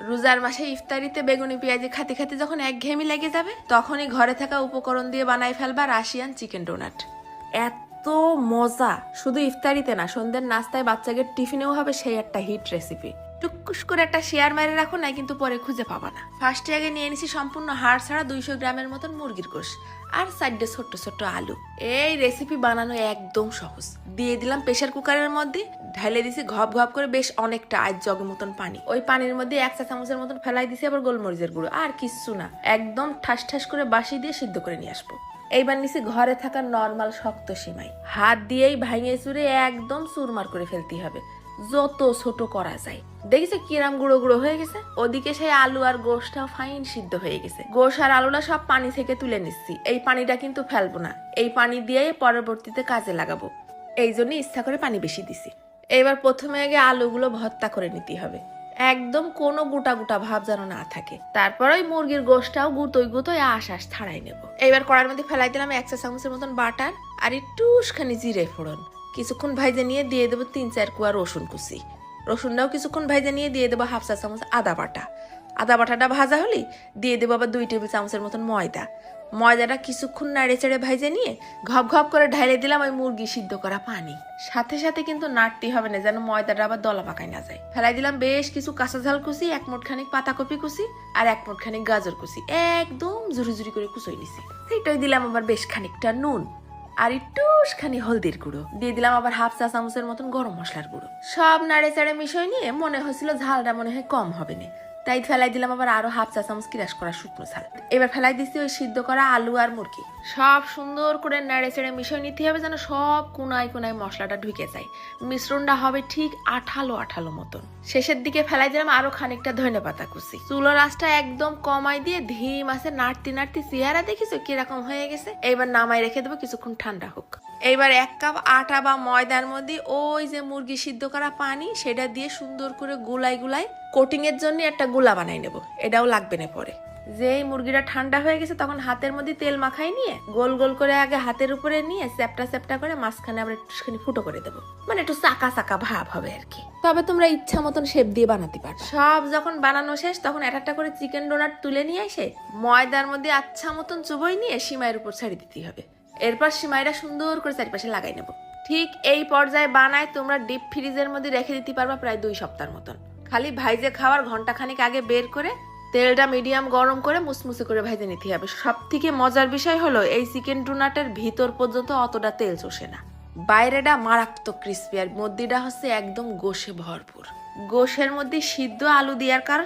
রোজার মাসে ইফতারিতে বেগুনি পেঁয়াজি খাতে খাতে যখন একঘেয়েমি লেগে যাবে তখনই ঘরে থাকা উপকরণ দিয়ে বানাই ফেলবা রাশিয়ান চিকেন ডোনাট। এত মজা, শুধু ইফতারিতে না, সন্ধ্যের নাস্তায় বাচ্চাকে টিফিনেও হবে সেই একটা হিট রেসিপি। টুকুস করে একটা শেয়ার মেরে রাখো, নাই কিন্তু পরে খুঁজে পাবা না। ফার্স্টে আগে নিয়ে নিছি সম্পূর্ণ হাড় ছাড়া 200 গ্রামের মতন মুরগির গোশ আর সাইডে ছোট্ট ছোট্ট আলু। এই রেসিপি বানানো একদম সহজ। দিয়ে দিলাম প্রেসার কুকারের মধ্যে, ঢালে দিছি ঘপ ঘপ করে বেশ অনেকটা আজ জগের মতন পানি। ওই পানির মধ্যে 1 চা চামচের মতন ফেলাই দিছি আবার গোলমরিচের গুঁড়ো, আর কিচ্ছু না, একদম ঠাস ঠাস করে বাসি দিয়ে সিদ্ধ করে নিয়ে আসবো। এইবার নিছি ঘরে থাকা নরমাল শক্ত সিমাই, হাত দিয়েই ভাঙে চুরে একদম চুরমার করে ফেলতে হবে, যত ছোট করা যায়। দেখেছো কিরাম গুঁড়ো গুঁড়ো হয়ে গেছে। ওদিকে সেই আলু আর গোশটাও ফাইন সিদ্ধ হয়ে গেছে। গোশ আর আলুটা সব পানি থেকে তুলে নিচ্ছি, এই পানিটা কিন্তু ফেলবো না, এই পানি দিয়েই পরবর্তীতে কাজে লাগাবো, এই জন্য ইচ্ছা করে পানি বেশি দিছি। এবার প্রথমে আগে আলুগুলো ভর্তা করে নিতে হবে, একদম কোনো গোটা গোটা ভাব যেন না থাকে। তারপর ওই মুরগির গোশটাও গুতোই গুতোই আশ ছাড়াই নেব। এবার কড়াইয়ের মধ্যে ফেলাই দিলাম 1 চা চামচের মতন বাটার আর একটুখানি জিরে ফোড়ন। কিছুক্ষণ ভাইজে নিয়ে দিয়ে দেবো 3-4 কোয়া রসুন কুচি। রসুনটাও কিছুক্ষণ ভাইজে নিয়ে দিয়ে দেবো 1/2 চা চামচ আদা বাটা। আদা বাটাটা ভাজা হলে দিয়ে দেবো আবার 2 টেবিল চামচের মতন ময়দা। ময়দাটা কিছুক্ষণ নাড়ে চেড়ে ভাইজে নিয়ে ঘপ ঘপ করে ঢাইলে দিলাম ওই মুরগি সিদ্ধ করা পানি। সাথে সাথে কিন্তু নাড়তে হবে না, যেন ময়দাটা আবার দলা পাকায় না যায়। ফেলাই দিলাম বেশ কিছু কাঁচা ঝাল কুচি, 1 মুঠ খানিক পাতাকপি কুচি আর 1 মুঠ খানিক গাজর কুচি, একদম ঝুরি ঝুরি করে কুচোই নিছি। সেইটাই দিলাম আবার বেশ খানিকটা নুন আর একটুখানি হলদির গুঁড়ো। দিয়ে দিলাম আবার 1/2 চা চামচের মতন গরম মশলার গুঁড়ো। সব নাড়ে চাড়ে মিশিয়ে নিয়ে মনে হয়েছিল ঝালটা মনে হয় কম হবে না, তাই ফেলাই দিলাম আবার আরো 1/2 চা চামচ ক্রাশ করা শুকনো ঝাল। এবার ফেলাই দিচ্ছি ওই সিদ্ধ করা আলু আর মুরগি। সব সুন্দর করে নেড়ে চেড়ে মিশিয়ে নিতে হবে, যেন সব কোনায় কোনায় মশলাটা ঢুকে যায়। মিশ্রণটা হবে ঠিক আঠালো আঠালো মতন। শেষের দিকে ফেলাই দিলাম আরো খানিকটা ধনেপাতা কুচি। চুলোর আঁচটা একদম কমাই দিয়ে ধীম আছে নাড়তে নাড়তে চেহারা দেখিছো কিরকম হয়ে গেছে। এইবার নামাই রেখে দেবো কিছুক্ষণ ঠান্ডা হোক। এইবার 1 কাপ আটা বা ময়দার মধ্যে ওই যে মুরগি সিদ্ধ করা পানি সেটা দিয়ে সুন্দর করে গুলাই গুলাই কোটিং এর জন্য একটা গুলা বানাই নেব, এটাও লাগবে না পরে। যেই মুরগিটা ঠান্ডা হয়ে গেছে তখন হাতের মধ্যে তেল মাখাই নিয়ে গোল গোল করে আগে হাতের উপরে নিয়ে চ্যাপটা চ্যাপটা করে মাঝখানে আবার একটুখানি ফুটো করে দেবো, মানে একটু চাকা চাকা ভাব হবে আর কি। তবে তোমরা ইচ্ছা মতন শেপ দিয়ে বানাতে পারো। সব যখন বানানো শেষ তখন একটা করে চিকেন ডোনাট তুলে নিয়ে এসে ময়দার মধ্যে আচ্ছা মতন চুবই নিয়ে সিমাইয়ের উপর ছাড়ি দিতে হবে। এরপর সিমাইটা সুন্দর করে চারিপাশে লাগাই নেব। ঠিক এই পর্যায়ে বানায় তোমরা ডিপ ফ্রিজের মধ্যে রেখে দিতে পারবা প্রায় 2 সপ্তাহের মতন। খালি ভাইজে খাওয়ার ঘন্টা খানিক আগে বের করে তেলটা মিডিয়াম গরম করে মুসমুসে করে ভাইজে নিতে হবে। সব থেকে মজার বিষয় হলো এই চিকেন ডোনাটের ভিতর পর্যন্ত অতটা তেল চষে না, বাইরেটা মারাত্মক ক্রিস্পি আর মধ্যেটা হচ্ছে একদম গোশে ভরপুর। গোশের মধ্যে সিদ্ধ আলু দেওয়ার কারণে